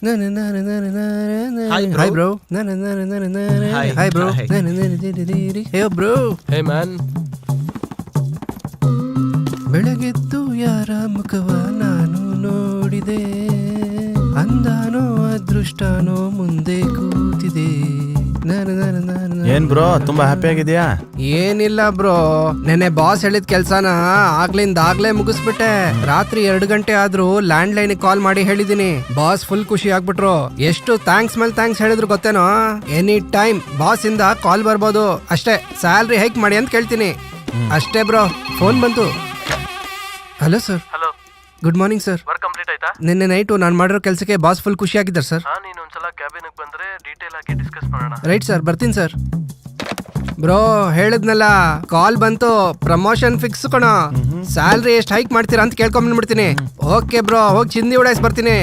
Hi bro. Hi bro. Hey bro. Hey man. ಬೆಳಗೆದ್ದು ಯಾರ ಮುಖವ ನಾನು ನೋಡಿದೆ, ಅಂದಾನೋ ಅದೃಷ್ಟನೋ ಮುಂದೆ ಕೂತಿದೆ. ಏನ್ ಬ್ರೋ ತುಂಬಾ ಹ್ಯಾಪಿ ಆಗಿದ್ಯಾ? ಏನಿಲ್ಲ ಬ್ರೋ, ನೆನ್ನೆ ಬಾಸ್ ಹೇಳಿದ ಕೆಲ್ಸನ ಆಗ್ಲೇ ಮುಗಿಸ್ಬಿಟ್ಟೆ. ರಾತ್ರಿ 2 ಗಂಟೆ ಆದ್ರೂ ಲ್ಯಾಂಡ್ ಲೈನ್ ಕಾಲ್ ಮಾಡಿ ಹೇಳಿದೀನಿ. ಬಾಸ್ ಫುಲ್ ಖುಷಿ ಆಗ್ಬಿಟ್ರು. ಎಷ್ಟು ಥ್ಯಾಂಕ್ಸ್ ಮೇಲೆ ಥ್ಯಾಂಕ್ಸ್ ಹೇಳಿದ್ರು ಗೊತ್ತೇನೋ? ಎನಿ ಟೈಮ್ ಬಾಸ್ ಇಂದ ಕಾಲ್ ಬರ್ಬೋದು, ಅಷ್ಟೇ ಸ್ಯಾಲ್ರಿ ಹೈಕ್ ಮಾಡಿ ಅಂತ ಕೇಳ್ತೀನಿ ಅಷ್ಟೇ ಬ್ರೋ. ಫೋನ್ ಬಂತು. Hello sir. Hello, good morning sir. Work complete ಆಯ್ತಾ? ನಿನ್ನೆ ನೈಟು ನಾನು ಮಾಡಿರೋ ಕೆಲಸಕ್ಕೆ ಬಾಸ್ ಫುಲ್ ಖುಷಿ ಆಗಿದ್ದಾರೆ ಸರ್. ನೀನು ಒಂದ್ಸಲ ಕ್ಯಾಬಿನ್ಗೆ ಬಂದ್ರೆ ಡೀಟೇಲ್ ಆಗಿ ಡಿಸ್ಕಸ್ ಮಾಡೋಣ. ರೈಟ್ ಸರ್, ಬರ್ತೀನಿ ಸರ್. ಬ್ರೋ ಹೇಳಿದ್ನಲ್ಲ, ಕಾಲ್ ಬಂತು, ಪ್ರಮೋಷನ್ ಫಿಕ್ಸ್ ಕಣ. ಸ್ಯಾಲ್ರಿ ಎಷ್ಟು ಹೈಕ್ ಮಾಡ್ತೀರಾ ಅಂತ ಕೇಳ್ಕೊಂಡ್ಬಿಡ್ತೀನಿ. ಓಕೆ ಬ್ರೋ, ಹೋಗಿ ಚಿಂದಿ ಉಡಾಯಿಸಿ ಬರ್ತೀನಿ.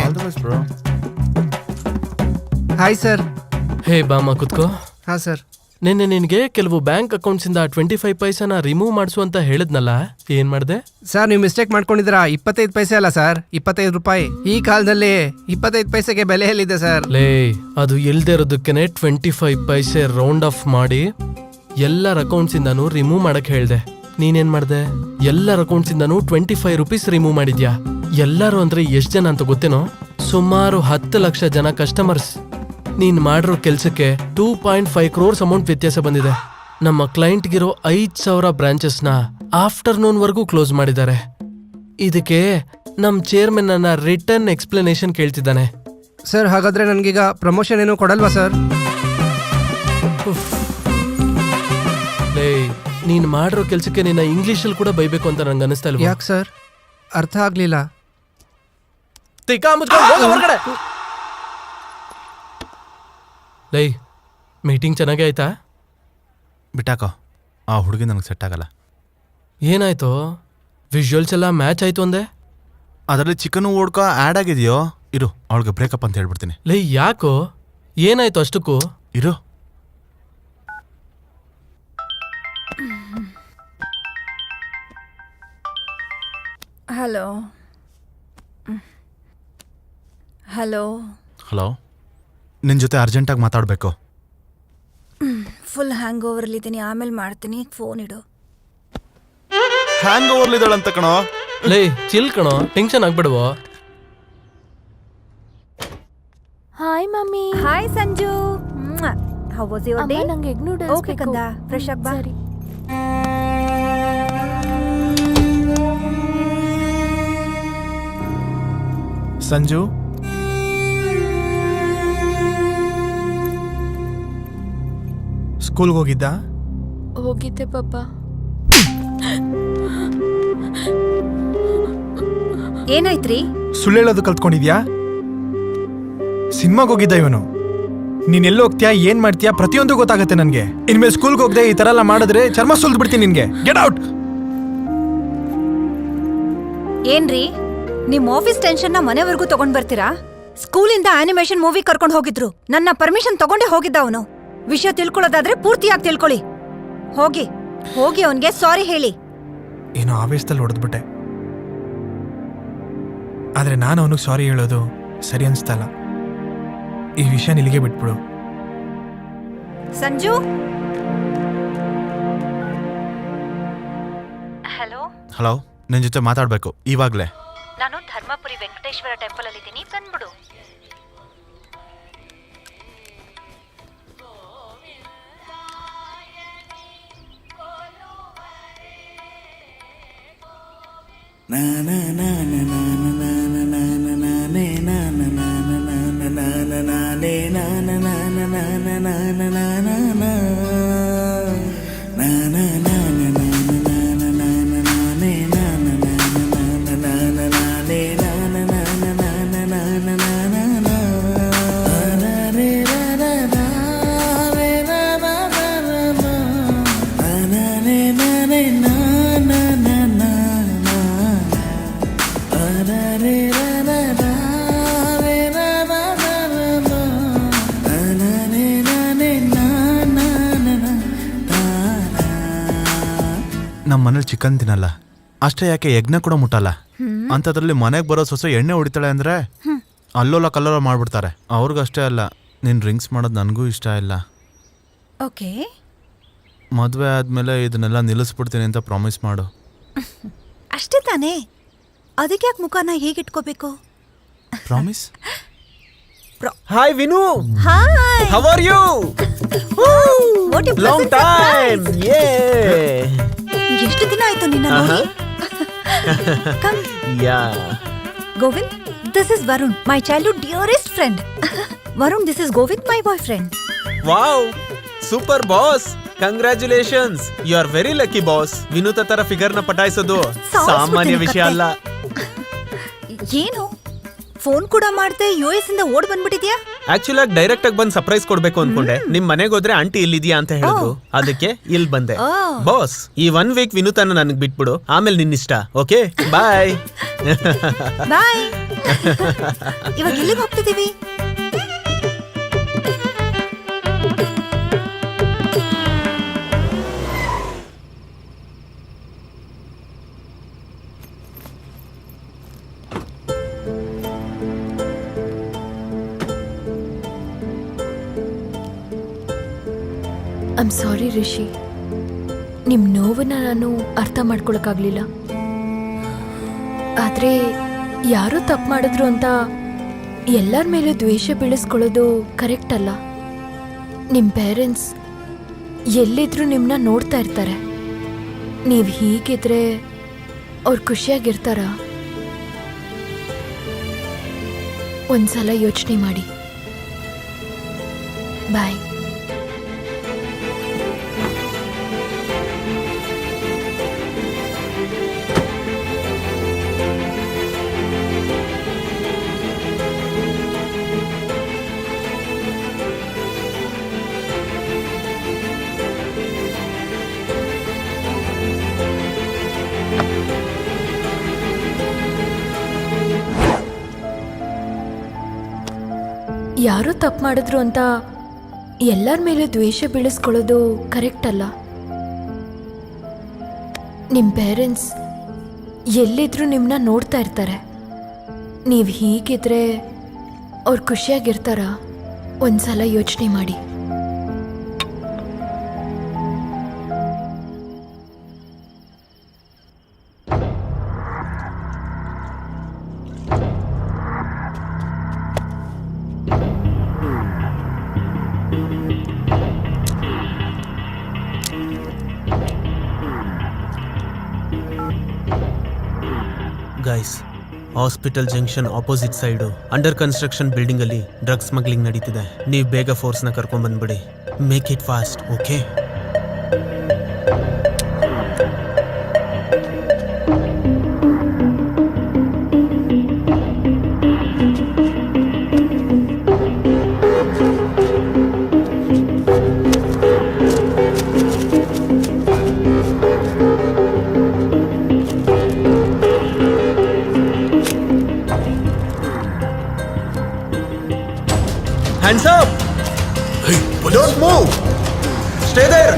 Hi sir. ಹೇ ಬಾಮ ಕುತ್ಕೋ. ಹಾಂ ಸರ್. ನಿನ್ನೆ ನಿನಗೆ ಕೆಲವು ಬ್ಯಾಂಕ್ ಅಕೌಂಟ್ಸಿಂದ 25 ಪೈಸೆನ ರಿಮೂವ್ ಮಾಡಿಸು ಅಂತ ಹೇಳಿದ್ನಲ್ಲ, ಏನ್ ಮಾಡಿದೆ? ಸರ್ ನೀವು ಮಿಸ್ಟೇಕ್ ಮಾಡ್ಕೊಂಡಿದ್ದೀರಾ. 25 ಪೈಸೆ ಅಲ್ಲ ಸರ್, 25 ರೂಪಾಯಿ. ಈ ಕಾಲದಲ್ಲಿ 25 ಪೈಸೆಗೆ ಬೆಲೆ ಎಲ್ಲಿದೆ ಸರ್? ಲೇ, ಅದು ಇಲ್ದೇ ಇರೋದಕ್ಕೇನೆ 25 ಪೈಸೆ ರೌಂಡ್ ಆಫ್ ಮಾಡಿ ಎಲ್ಲರ ಅಕೌಂಟ್ಸ್ ಇಂದಾನು ರಿಮೂವ್ ಮಾಡಕ್ ಹೇಳ್ದೆ. ನೀನೇನ್ ಮಾಡ್ದೆ? ಎಲ್ಲರ ಅಕೌಂಟ್ಸ್ ಇಂದಾನು 25 ರುಪೀಸ್ ರಿಮೂವ್ ಮಾಡಿದ್ಯಾ. ಎಲ್ಲರೂ ಅಂದ್ರೆ ಎಷ್ಟ್ ಜನ ಅಂತ ಗೊತ್ತೇನೋ? ಸುಮಾರು 10 ಲಕ್ಷ ಜನ ಕಸ್ಟಮರ್ಸ್. ನೀನ್ ಮಾಡಿರೋ ಕೆಲ್ಸಕ್ಕೆ 2.5 crores ಅಮೌಂಟ್ ವ್ಯತ್ಯಾಸ ಬಂದಿದೆ. ನಮ್ಮ ಕ್ಲೈಂಟ್ಗಿರೋ 5,000 ಬ್ರಾಂಚಸ್ನ ಆಫ್ಟರ್ನೂನ್ ವರ್ಗೂ ಕ್ಲೋಸ್ ಮಾಡಿದ್ದಾರೆ. ಇದಕ್ಕೆ ನಮ್ ಚೇರ್ಮನ್ ನನ್ನ ರಿಟರ್ನ್ ಎಕ್ಸ್ಪ್ಲನೇಷನ್ ಕೇಳ್ತಿದ್ದಾನೆ. ಸರ್ ಹಾಗಾದ್ರೆ ನನ್ಗೀಗ ಪ್ರಮೋಷನ್ ಏನು ಕೊಡಲ್ವಾ ಸರ್? ಲೇ, ನೀನ್ ಮಾಡಿರೋ ಕೆಲ್ಸಕ್ಕೆ ನಿನ್ನ ಇಂಗ್ಲಿಷಲ್ಲಿ ಕೂಡ ಬೈಬೇಕು ಅಂತ ನಂಗೆ ಅನಿಸ್ತಾ ಇಲ್ವಾ? ಯಾಕೆ ಸರ್? ಅರ್ಥ ಆಗ್ಲಿಲ್ಲ. ಲೈ, ಮೀಟಿಂಗ್ ಚೆನ್ನಾಗೇ ಆಯ್ತಾ? ಬಿಟ್ಟಾಕೋ, ಆ ಹುಡುಗಿ ನನಗೆ ಸೆಟ್ ಆಗಲ್ಲ. ಏನಾಯ್ತು? ವಿಜುವಲ್ಸ್ ಎಲ್ಲ ಮ್ಯಾಚ್ ಆಯ್ತು ಅಂದೆ. ಅದರಲ್ಲಿ ಚಿಕನ್ ಓಡ್ಕೋ ಆ್ಯಡ್ ಆಗಿದೆಯೋ? ಇರು, ಅವಳಿಗೆ ಬ್ರೇಕಪ್ ಅಂತ ಹೇಳ್ಬಿಡ್ತೀನಿ. ಲೈ, ಯಾಕೋ? ಏನಾಯ್ತು ಅಷ್ಟಕ್ಕೂ? ಇರು. ಹಲೋ ಹಲೋ ಹಲೋ, ನಿನ್ನ ಜೊತೆ ಅರ್ಜೆಂಟಾಗಿ ಮಾತಾಡಬೇಕು. ಫುಲ್ ಹ್ಯಾಂಗ್ ಓವರ್ಲಿದ್ದೀನಿ, ಆಮೇಲೆ ಮಾಡ್ತೀನಿ, ಫೋನ್ ಇಡು. ಹ್ಯಾಂಗ್ ಓವರ್ಲಿದ್ದಾಳಂತ ಕಣೋ. ಲೈ, ಚಿಲ್ ಕಣೋ, ಟೆನ್ಷನ್ ಆಗ್ಬಿಡುವ. Hi mummy. Hi Sanju. How was your day? ನಂಗೆ ಎಗ್ ನೂಡಲ್ಸ್ ಓಕೆ ಕಂದ, ಫ್ರೆಶ್ ಆಗಿ ಬಾ. ಸರಿ. ಸಂಜು, ಸ್ಕೂಲ್ಗೆ ಹೋಗಿದ್ದ? ಹೋಗಿದ್ದೆ ಪಾಪ. ಏನಾಯ್ತ್ರಿ? ಸುಳ್ಳು ಹೇಳೋದು ಕಲ್ತ್ಕೊಂಡಿದ್ಯಾ? ಸಿನಿಮಾಗೆ ಹೋಗಿದ್ದ ಇವನು. ನೀನ್ ಎಲ್ಲಿ ಹೋಗ್ತೀಯಾ, ಏನ್ ಮಾಡ್ತೀಯಾ, ಪ್ರತಿಯೊಂದು ಗೊತ್ತಾಗತ್ತೆ ನನ್ಗೆ. ಇನ್ಮೇಲೆ ಸ್ಕೂಲ್ಗೆ ಹೋಗದೆ ಈ ತರ ಎಲ್ಲ ಮಾಡಿದ್ರೆ ಚರ್ಮ ಸುಲ್ದು ಬಿಡ್ತೀನಿ ನಿನ್ಗೆ. Get out. ಏನ್ರಿ, ನಿಮ್ ಆಫೀಸ್ ಟೆನ್ಷನ್ ಮನೆವರೆಗೂ ತಗೊಂಡ್ ಬರ್ತೀರಾ? ಸ್ಕೂಲಿಂದ ಆನಿಮೇಷನ್ ಮೂವಿ ಕರ್ಕೊಂಡು ಹೋಗಿದ್ರು. ನನ್ನ ಪರ್ಮಿಷನ್ ತಗೊಂಡೇ ಹೋಗಿದ್ದ ಅವನು. ವಿಷಯ ತಿಳ್ಕೊಳ್ಳೋದಾದ್ರೆ ಪೂರ್ತಿಯಾಗಿ ತಿಳ್ಕೊಳ್ಳಿ. ಹೋಗಿ ಹೋಗಿ ಅವನ್ಗೆ ಸಾರಿ ಹೇಳಿ. ಏನೋ ಆವೇಶದಲ್ಲಿ ಹೊಡೆದ್ಬಿಟ್ಟೆ, ಆದ್ರೆ ನಾನು ಅವನಿಗೆ ಸಾರಿ ಹೇಳೋದು ಸರಿ ಅನ್ಸ್ತಲ್ಲ. ಈ ವಿಷಯ ನಿಲ್ಲಿಗೆ ಬಿಟ್ಬಿಡು. ಸಂಜು. ಹಲೋ. ಹಲೋ, ನಿನ್ನ ಜೊತೆ ಮಾತಾಡಬೇಕು ಇವಾಗಲೇ. ನಾನು ಧರ್ಮಪುರಿ ವೆಂಕಟೇಶ್ವರ ಟೆಂಪಲ್ ಅಲ್ಲಿ ಇದ್ದೀನಿ, ಬಂದ್ಬಿಡು. ನಮ್ಮ ಮನೇಲಿ ಚಿಕನ್ ತಿನ್ನಲ್ಲ, ಅಷ್ಟೇ ಯಾಕೆ ಯಜ್ಞ ಕೂಡ ಮುಟ್ಟಲ್ಲ. ಅಂಥದ್ರಲ್ಲಿ ಮನೆಗೆ ಬರೋ ಸೊಸೆ ಎಣ್ಣೆ ಹೊಡಿತಾಳೆ ಅಂದ್ರೆ ಅಲ್ಲೋಲ ಕಲ್ಲೋಲ ಮಾಡ್ಬಿಡ್ತಾರೆ. ಅವ್ರಿಗಷ್ಟೇ ಅಲ್ಲ, ನಿನ್ನ ಡ್ರಿಂಕ್ಸ್ ಮಾಡೋದು ನನಗೂ ಇಷ್ಟ ಇಲ್ಲ. ಓಕೆ. ಮದುವೆ ಆದಮೇಲೆ ಇದನ್ನೆಲ್ಲ ನಿಲ್ಲಿಸ್ಬಿಡ್ತೀನಿ ಅಂತ ಪ್ರಾಮಿಸ್ ಮಾಡು. ಅಷ್ಟೇ ತಾನೇ, ಅದಕ್ಕೆ ಯಾಕೆ ಮುಖನ ಹೇಗಿಟ್ಕೋಬೇಕು? Promise? Hi Vinu. Hi, How are you? What a Long time. Yeah. ಎಷ್ಟು ದಿನ ಆಯ್ತು ನಿನ್ನ ನೋಡಿ. Come Yeah. Govind, this is Varun, my childhood dearest friend. Varun, this is Govind, my boy friend. Wow. Super boss. Congratulations. You are very lucky boss. Vinutha ತರ figure ನ ಪಟಾಯಿಸೋದು ಸಾಮಾನ್ಯ ವಿಷಯ ಅಲ್ಲ. ಏನು ಫೋನ್ ಕೂಡ ಮಾಡ್ದೆ US ಇಂದ ಓಡ್ ಬಂದ್ಬಿಟ್ಟಿದ್ಯಾ? ಆಕ್ಚುಲಿ ಆಗಿ ಡೈರೆಕ್ಟ್ ಆಗಿ ಬಂದು ಸರ್ಪ್ರೈಸ್ ಕೊಡ್ಬೇಕು ಅನ್ಕೊಂಡೆ. ನಿಮ್ ಮನೆಗೆ ಹೋದ್ರೆ ಆಂಟಿ ಇಲ್ಲಿದ್ಯಾ ಅಂತ ಹೇಳಿದ್ರು, ಅದಕ್ಕೆ ಇಲ್ಲಿ ಬಂದೆ. ಬಾಸ್, ಈ 1 ವೀಕ್ ವಿನೂತನ ನನಗೆ ಬಿಟ್ಬಿಡು, ಆಮೇಲೆ ನಿನ್ನಿಷ್ಟ. ಓಕೆ, ಬಾಯ್. ಬಾಯ್. ಇವಾಗ ಎಲ್ಲಿಗೆ ಹೋಗ್ತಿದೀವಿ? ಐಮ್ ಸಾರಿ ರಿಷಿ, ನಿಮ್ಮ ನೋವನ್ನ ನಾನು ಅರ್ಥ ಮಾಡ್ಕೊಳಕ್ಕಾಗ್ಲಿಲ್ಲ. ಆದರೆ ಯಾರೋ ತಪ್ಪು ಮಾಡಿದ್ರು ಅಂತ ಎಲ್ಲರ ಮೇಲೂ ದ್ವೇಷ ಬೆಳೆಸ್ಕೊಳ್ಳೋದು ಕರೆಕ್ಟ್ ಅಲ್ಲ. ನಿಮ್ಮ ಪೇರೆಂಟ್ಸ್ ಎಲ್ಲಿದ್ರೂ ನಿಮ್ಮನ್ನ ನೋಡ್ತಾ ಇರ್ತಾರೆ. ನೀವು ಹೀಗಿದ್ರೆ ಅವ್ರು ಖುಷಿಯಾಗಿರ್ತಾರ? ಒಂದ್ಸಲ ಯೋಚನೆ ಮಾಡಿ. ಬಾಯ್. ಯಾರೋ ತಪ್ಪು ಮಾಡಿದ್ರು ಅಂತ ಎಲ್ಲರ ಮೇಲೂ ದ್ವೇಷ ಬೆಳೆಸ್ಕೊಳ್ಳೋದು ಕರೆಕ್ಟ್ ಅಲ್ಲ. ನಿಮ್ಮ ಪೇರೆಂಟ್ಸ್ ಎಲ್ಲಿದ್ರೂ ನಿಮ್ಮನ್ನ ನೋಡ್ತಾ ಇರ್ತಾರೆ. ನೀವು ಹೀಗಿದ್ರೆ ಅವ್ರು ಖುಷಿಯಾಗಿರ್ತಾರ? ಒಂದ್ಸಲ ಯೋಚನೆ ಮಾಡಿ. Guys, hospital junction opposite side under construction building ಅಲ್ಲಿ ಡ್ರಗ್ಸ್ ಸ್ಮಗ್ಲಿಂಗ್ ನಡೀತಿದೆ. ನೀವು ಬೇಗ ಫೋರ್ಸ್ನ ಕರ್ಕೊಂಡ್ ಬಂದ್ಬಿಡಿ. Make it fast, okay? Hands up! Hey, don't move! Stay there!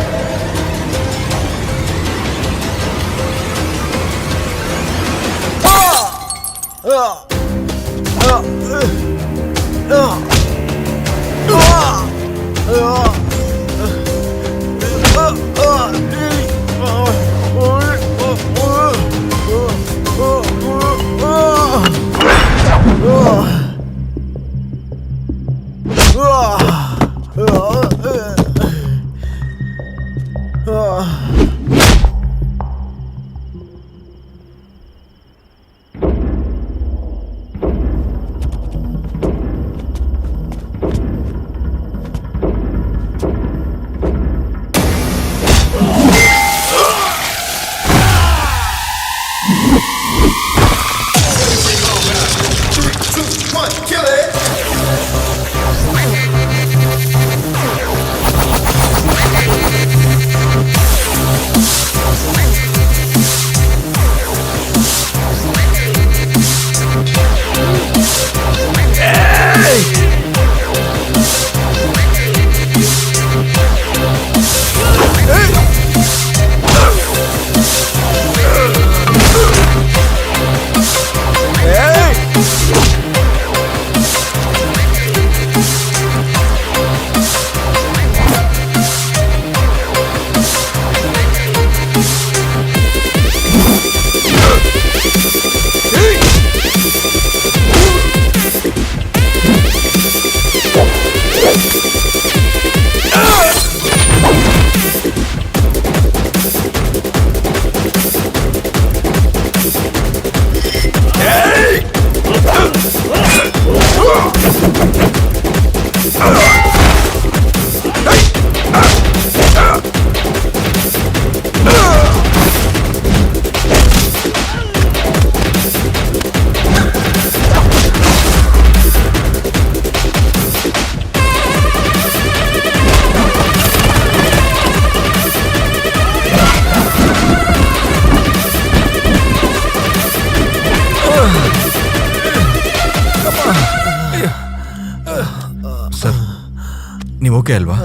ನೀವು ಓಕೆ ಅಲ್ವಾ?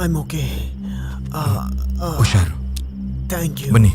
I am okay. ಹುಷಾರು. Thank you. ಬನ್ನಿ.